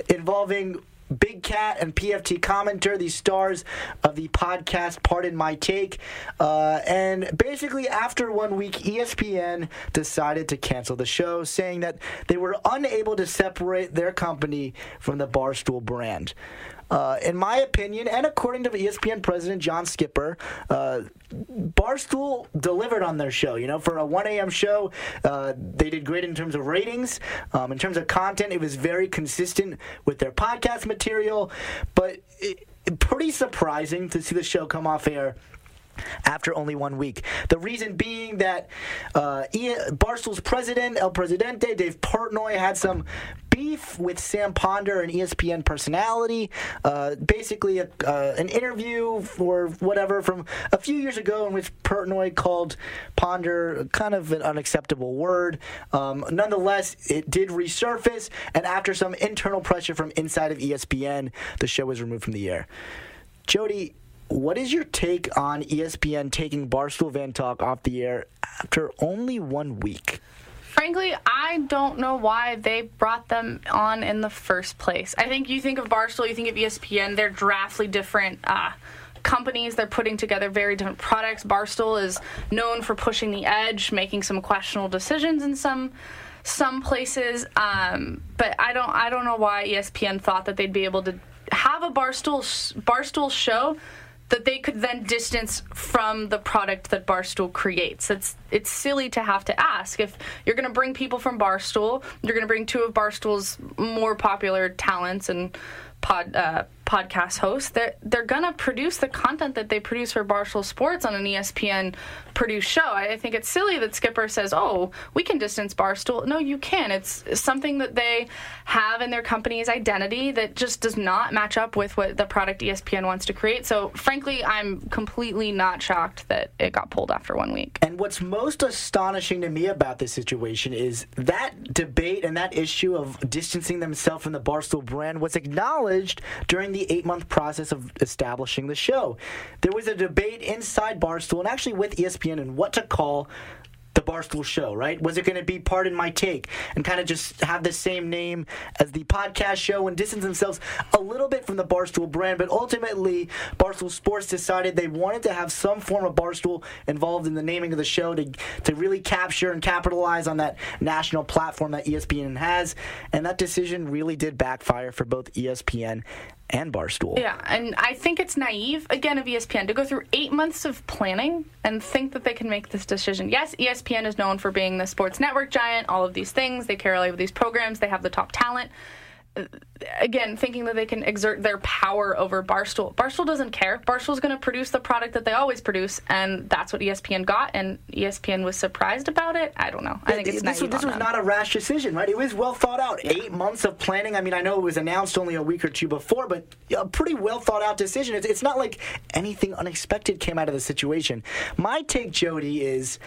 involving Big Cat and PFT Commenter, the stars of the podcast Pardon My Take. And basically, after 1 week, ESPN decided to cancel the show, saying that they were unable to separate their company from the Barstool brand. In my opinion, and according to ESPN president John Skipper, Barstool delivered on their show. For a 1 a.m. show, they did great in terms of ratings. In terms of content, it was very consistent with their podcast material. But pretty surprising to see the show come off air after only 1 week. The reason being that Barstool's president, El Presidente, Dave Portnoy, had some beef with Sam Ponder, an ESPN personality. Basically, an interview or whatever from a few years ago in which Portnoy called Ponder kind of an unacceptable word. Nonetheless, it did resurface, and after some internal pressure from inside of ESPN, the show was removed from the air. Jodee, what is your take on ESPN taking Barstool Van Talk off the air after only 1 week? Frankly, I don't know why they brought them on in the first place. I think you think of Barstool, you think of ESPN, they're drastically different companies. They're putting together very different products. Barstool is known for pushing the edge, making some questionable decisions in some places. But I don't know why ESPN thought that they'd be able to have a Barstool show that they could then distance from the product that Barstool creates. It's silly to have to ask. If you're going to bring people from Barstool, you're going to bring two of Barstool's more popular talents and podcast hosts, they're going to produce the content that they produce for Barstool Sports on an ESPN produced show. I think it's silly that Skipper says, we can distance Barstool. No, you can't. It's something that they have in their company's identity that just does not match up with what the product ESPN wants to create. So, frankly, I'm completely not shocked that it got pulled after 1 week. And what's most astonishing to me about this situation is that debate and that issue of distancing themselves from the Barstool brand was acknowledged during the 8-month process of establishing the show. There was a debate inside Barstool and actually with ESPN and what to call the Barstool show, right? Was it going to be Pardon My Take and kind of just have the same name as the podcast show and distance themselves a little bit from the Barstool brand? But ultimately, Barstool Sports decided they wanted to have some form of Barstool involved in the naming of the show to really capture and capitalize on that national platform that ESPN has. And that decision really did backfire for both ESPN and Barstool. Yeah, and I think it's naive, again, of ESPN to go through 8 months of planning and think that they can make this decision. Yes, ESPN is known for being the sports network giant, all of these things. They carry all of these programs. They have the top talent. Again, thinking that they can exert their power over Barstool. Barstool doesn't care. Barstool's going to produce the product that they always produce, and that's what ESPN got, and ESPN was surprised about it. I don't know. I think it's naive. This was not a rash decision, right? It was well thought out. Yeah. 8 months of planning. I mean, I know it was announced only a week or two before, but a pretty well thought out decision. It's not like anything unexpected came out of the situation. My take, Jodee, is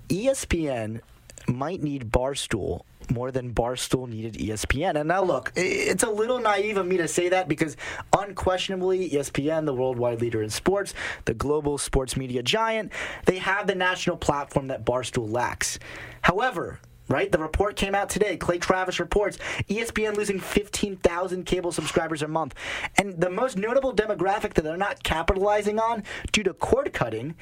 ESPN might need Barstool more than Barstool needed ESPN. And now look, it's a little naive of me to say that because unquestionably ESPN, the worldwide leader in sports, the global sports media giant, they have the national platform that Barstool lacks. However, right, the report came out today. Clay Travis reports ESPN losing 15,000 cable subscribers a month. And the most notable demographic that they're not capitalizing on due to cord cutting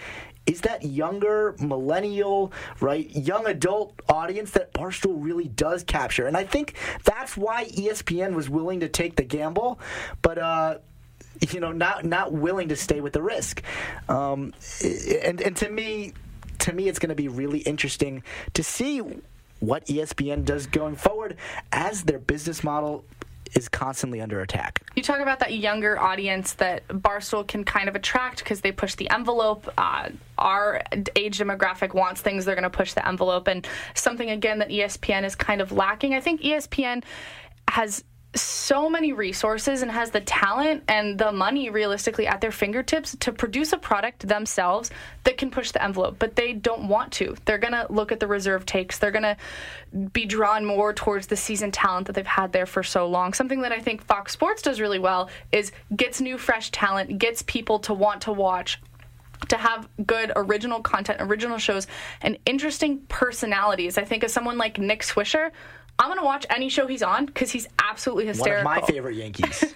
is that younger millennial, right, young adult audience that Barstool really does capture. And I think that's why ESPN was willing to take the gamble, but not willing to stay with the risk. And to me, it's going to be really interesting to see what ESPN does going forward as their business model is constantly under attack. You talk about that younger audience that Barstool can kind of attract because they push the envelope. Our age demographic wants things, they're going to push the envelope. And something, again, that ESPN is kind of lacking. I think ESPN has so many resources and has the talent and the money realistically at their fingertips to produce a product themselves that can push the envelope, but they don't want to. They're going to look at the reserve takes. They're going to be drawn more towards the seasoned talent that they've had there for so long. Something that I think Fox Sports does really well is gets new, fresh talent, gets people to want to watch, to have good original content, original shows, and interesting personalities. I think of someone like Nick Swisher, I'm going to watch any show he's on because he's absolutely hysterical. One of my favorite Yankees.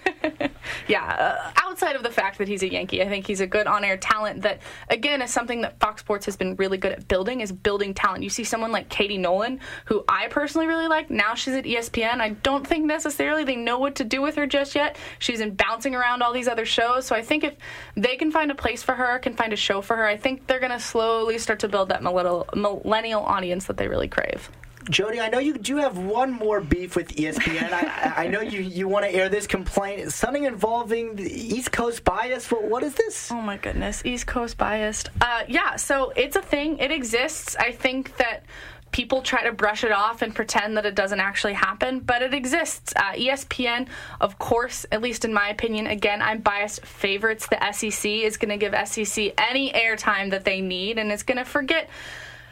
Yeah, outside of the fact that he's a Yankee, I think he's a good on-air talent that, again, is something that Fox Sports has been really good at building, is building talent. You see someone like Katie Nolan, who I personally really like. Now she's at ESPN. I don't think necessarily they know what to do with her just yet. She's bouncing around all these other shows. So I think if they can find a place for her, can find a show for her, I think they're going to slowly start to build that millennial audience that they really crave. Jodee, I know you do have one more beef with ESPN. I know you want to air this complaint. Something involving the East Coast bias. What is this? Oh, my goodness. East Coast biased. Yeah, so it's a thing. It exists. I think that people try to brush it off and pretend that it doesn't actually happen, but it exists. ESPN, of course, at least in my opinion, again, I'm biased, favorites the SEC, is going to give SEC any airtime that they need, and it's going to forget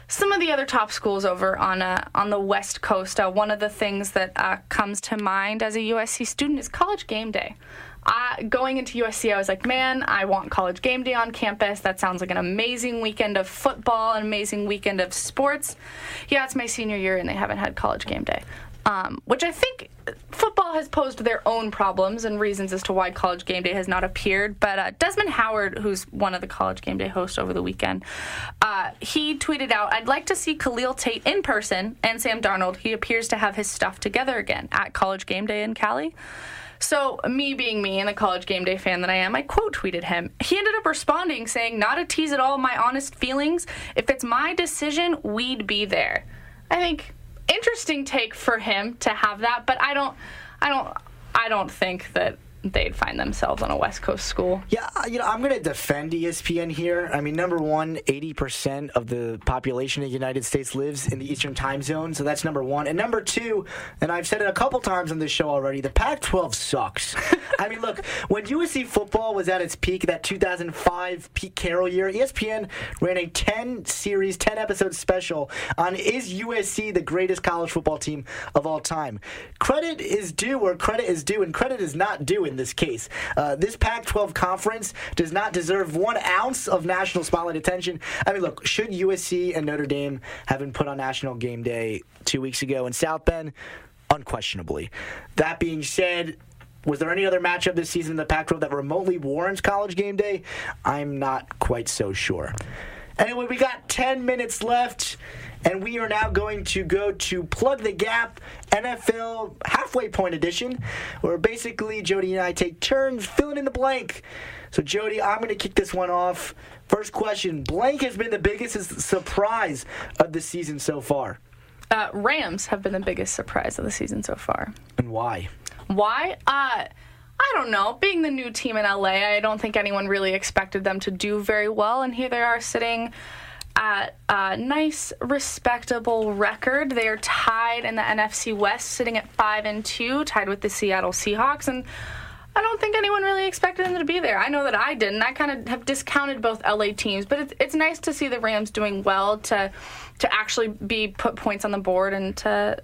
some of the other top schools over on the West Coast. One of the things that comes to mind as a USC student is College Game Day. Going into USC, I was like, man, I want College Game Day on campus. That sounds like an amazing weekend of football, an amazing weekend of sports. Yeah, it's my senior year, and they haven't had College Game Day. Which I think football has posed their own problems and reasons as to why College Game Day has not appeared. But Desmond Howard, who's one of the College Game Day hosts over the weekend, he tweeted out, I'd like to see Khalil Tate in person and Sam Darnold. He appears to have his stuff together again at College Game Day in Cali. So me being me and the College Game Day fan that I am, I quote tweeted him. He ended up responding saying, not a tease at all, my honest feelings. If it's my decision, we'd be there. I think interesting take for him to have that, but I don't think that they'd find themselves on a West Coast school. Yeah, I'm going to defend ESPN here. I mean, number one, 80% of the population of the United States lives in the Eastern time zone, so that's number one. And number two, and I've said it a couple times on this show already, the Pac-12 sucks. I mean, look, when USC football was at its peak, that 2005 Pete Carroll year, ESPN ran a 10-episode special on is USC the greatest college football team of all time. Credit is due where credit is due, and credit is not due in this case. This Pac-12 conference does not deserve 1 ounce of national spotlight attention. I mean, look, should USC and Notre Dame have been put on National Game Day 2 weeks ago in South Bend? Unquestionably. That being said, was there any other matchup this season in the Pac-12 that remotely warrants College Game Day? I'm not quite so sure. Anyway, we got 10 minutes left. And we are now going to go to Plug the Gap NFL Halfway Point Edition, where basically Jodee and I take turns filling in the blank. So, Jodee, I'm going to kick this one off. First question, blank has been the biggest surprise of the season so far. Rams have been the biggest surprise of the season so far. And why? Why? I don't know. Being the new team in LA, I don't think anyone really expected them to do very well. And here they are sitting at a nice, respectable record. They are tied in the NFC West, sitting at 5-2, tied with the Seattle Seahawks. And I don't think anyone really expected them to be there. I know that I didn't. I kind of have discounted both LA teams, but it's nice to see the Rams doing well, to actually put points on the board and to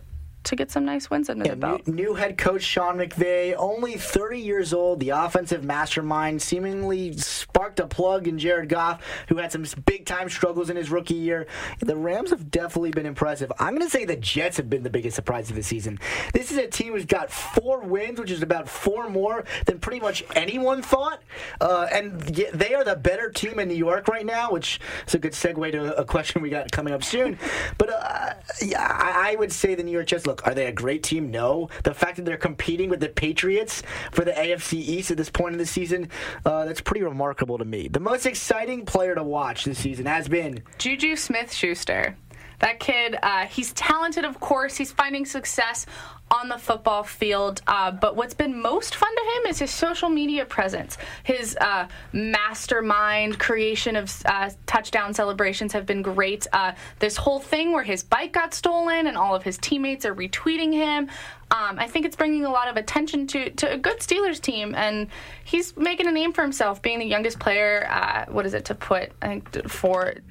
get some nice wins under the belt. New head coach Sean McVay, only 30 years old, the offensive mastermind, seemingly sparked a plug in Jared Goff, who had some big-time struggles in his rookie year. The Rams have definitely been impressive. I'm going to say the Jets have been the biggest surprise of the season. This is a team who's got 4 wins, which is about 4 more than pretty much anyone thought. And they are the better team in New York right now, which is a good segue to a question we got coming up soon. But I would say the New York Jets, look, are they a great team? No. The fact that they're competing with the Patriots for the AFC East at this point in the season, that's pretty remarkable to me. The most exciting player to watch this season has been Juju Smith-Schuster. That kid, he's talented, of course. He's finding success on the football field, but what's been most fun to him is his social media presence. His mastermind creation of touchdown celebrations have been great. This whole thing where his bike got stolen and all of his teammates are retweeting him, I think it's bringing a lot of attention to a good Steelers team, and he's making a name for himself, being the youngest player,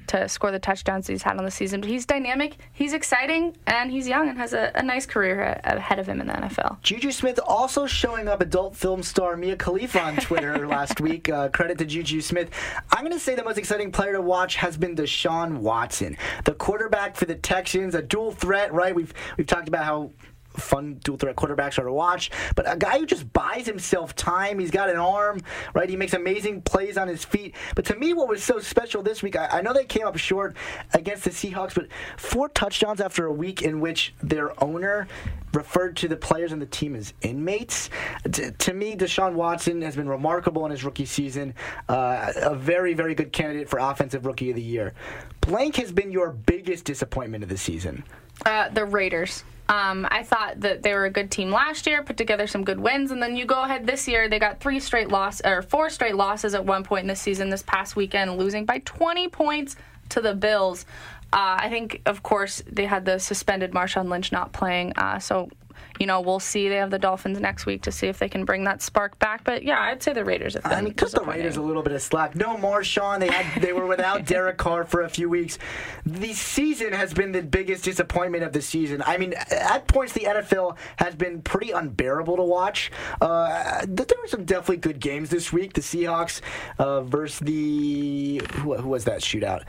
to score the touchdowns he's had on the season. But he's dynamic, he's exciting, and he's young and has a nice career ahead of him in the NFL. Juju Smith also showing up adult film star Mia Khalifa on Twitter last week. Credit to Juju Smith. I'm going to say the most exciting player to watch has been Deshaun Watson, the quarterback for the Texans, a dual threat, right? We've talked about how fun dual threat quarterbacks are to watch, but a guy who just buys himself time. He's got an arm, right? He makes amazing plays on his feet. But to me, what was so special this week, I know they came up short against the Seahawks, but 4 touchdowns after a week in which their owner referred to the players on the team as inmates. To me, Deshaun Watson has been remarkable in his rookie season. A very, very good candidate for Offensive Rookie of the Year. Blank has been your biggest disappointment of the season. The Raiders. I thought that they were a good team last year, put together some good wins, and then you go ahead this year, they got 4 straight losses at one point in the season this past weekend, losing by 20 points to the Bills. I think, of course, they had the suspended Marshawn Lynch not playing, so we'll see. They have the Dolphins next week to see if they can bring that spark back. But, yeah, I'd say the Raiders have been cut the Raiders a little bit of slack. No Marshawn. They were without Derek Carr for a few weeks. The season has been the biggest disappointment of the season. I mean, at points, the NFL has been pretty unbearable to watch. There were some definitely good games this week. The Seahawks versus the... Who was that shootout?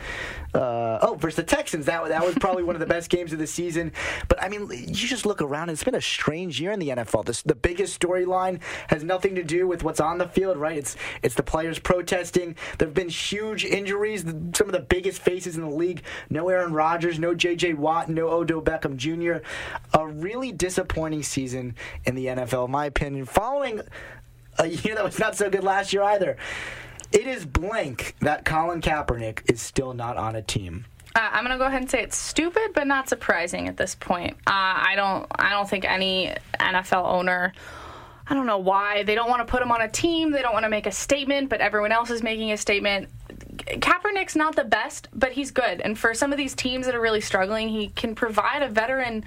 Versus the Texans. That was probably one of the best games of the season. But, I mean, you just look around, and it's been a strange year in the NFL. The biggest storyline has nothing to do with what's on the field, right? It's the players protesting. There have been huge injuries. Some of the biggest faces in the league. No Aaron Rodgers, no J.J. Watt, no Odell Beckham Jr. A really disappointing season in the NFL, in my opinion, following a year that was not so good last year either. It is blank that Colin Kaepernick is still not on a team. I'm going to go ahead and say it's stupid, but not surprising at this point. I don't think any NFL owner, I don't know why. They don't want to put him on a team. They don't want to make a statement, but everyone else is making a statement. Kaepernick's not the best, but he's good. And for some of these teams that are really struggling, he can provide a veteran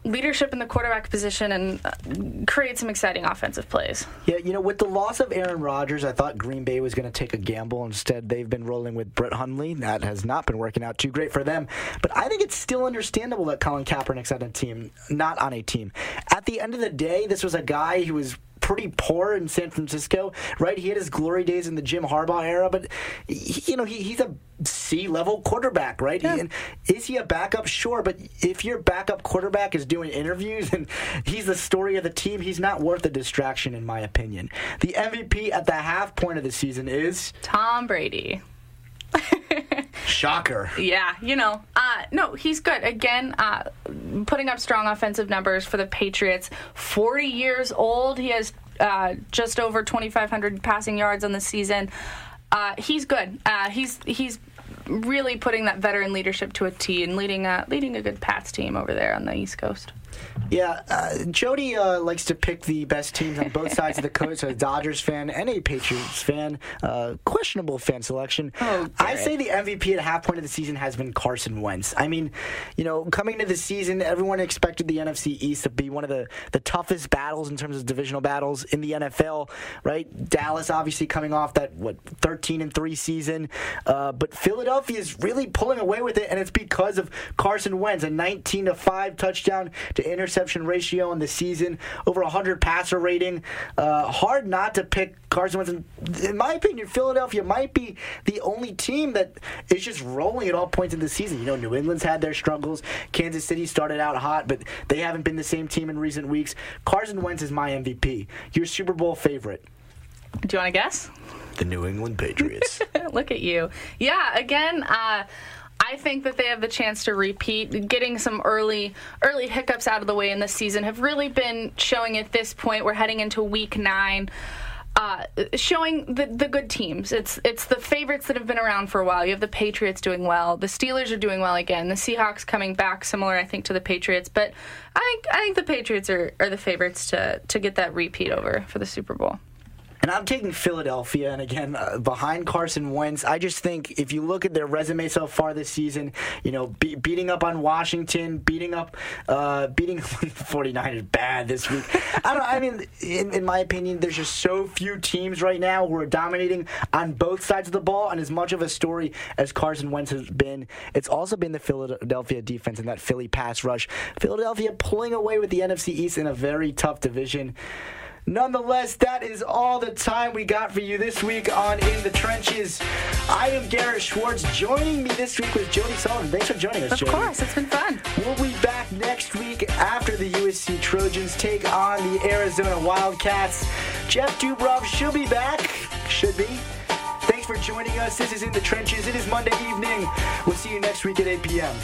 leadership in the quarterback position and create some exciting offensive plays. Yeah, with the loss of Aaron Rodgers, I thought Green Bay was going to take a gamble. Instead, they've been rolling with Brett Hundley. That has not been working out too great for them. But I think it's still understandable that Colin Kaepernick's not on a team. At the end of the day, this was a guy who was pretty poor in San Francisco, right? He had his glory days in the Jim Harbaugh era, but he's a C-level quarterback, right? Yeah. And is he a backup? Sure, but if your backup quarterback is doing interviews and he's the story of the team, he's not worth a distraction, in my opinion. The MVP at the half point of the season is Tom Brady. Shocker. Yeah, no, he's good. Again, putting up strong offensive numbers for the Patriots. 40 years old. He has just over 2,500 passing yards on the season. He's good. He's really putting that veteran leadership to a T and leading a good Pats team over there on the East Coast. Yeah, Jodee likes to pick the best teams on both sides of the coast. A Dodgers fan and a Patriots fan. Questionable fan selection. I say the MVP at the half point of the season has been Carson Wentz. I mean, coming into the season, everyone expected the NFC East to be one of the toughest battles in terms of divisional battles in the NFL, right? Dallas obviously coming off that, 13-3 season. But Philadelphia is really pulling away with it, and it's because of Carson Wentz, a 19-5 touchdown to interception ratio in the season, over 100 passer rating. Hard not to pick Carson Wentz. In my opinion, Philadelphia might be the only team that is just rolling at all points in the season. New England's had their struggles. Kansas City started out hot, but they haven't been the same team in recent weeks. Carson Wentz is my MVP. Your Super Bowl favorite. Do you want to guess? The New England Patriots. Look at you. Yeah, again, I think that they have the chance to repeat. Getting some early hiccups out of the way in this season have really been showing at this point. We're heading into week 9. Showing the good teams. It's the favorites that have been around for a while. You have the Patriots doing well. The Steelers are doing well again. The Seahawks coming back, similar, I think, to the Patriots. But I think the Patriots are the favorites to get that repeat over for the Super Bowl. And I'm taking Philadelphia, and again, behind Carson Wentz. I just think if you look at their resume so far this season, beating up on Washington, beating 49ers bad this week. In my opinion, there's just so few teams right now who are dominating on both sides of the ball, and as much of a story as Carson Wentz has been, it's also been the Philadelphia defense and that Philly pass rush. Philadelphia pulling away with the NFC East in a very tough division. Nonetheless, that is all the time we got for you this week on In the Trenches. I am Garrett Schwartz. Joining me this week was Jodee Sullivan. Thanks for joining us, Jodee. Of course, it's been fun. We'll be back next week after the USC Trojans take on the Arizona Wildcats. Jeff Dubrov should be back. Should be. Thanks for joining us. This is In the Trenches. It is Monday evening. We'll see you next week at 8 p.m.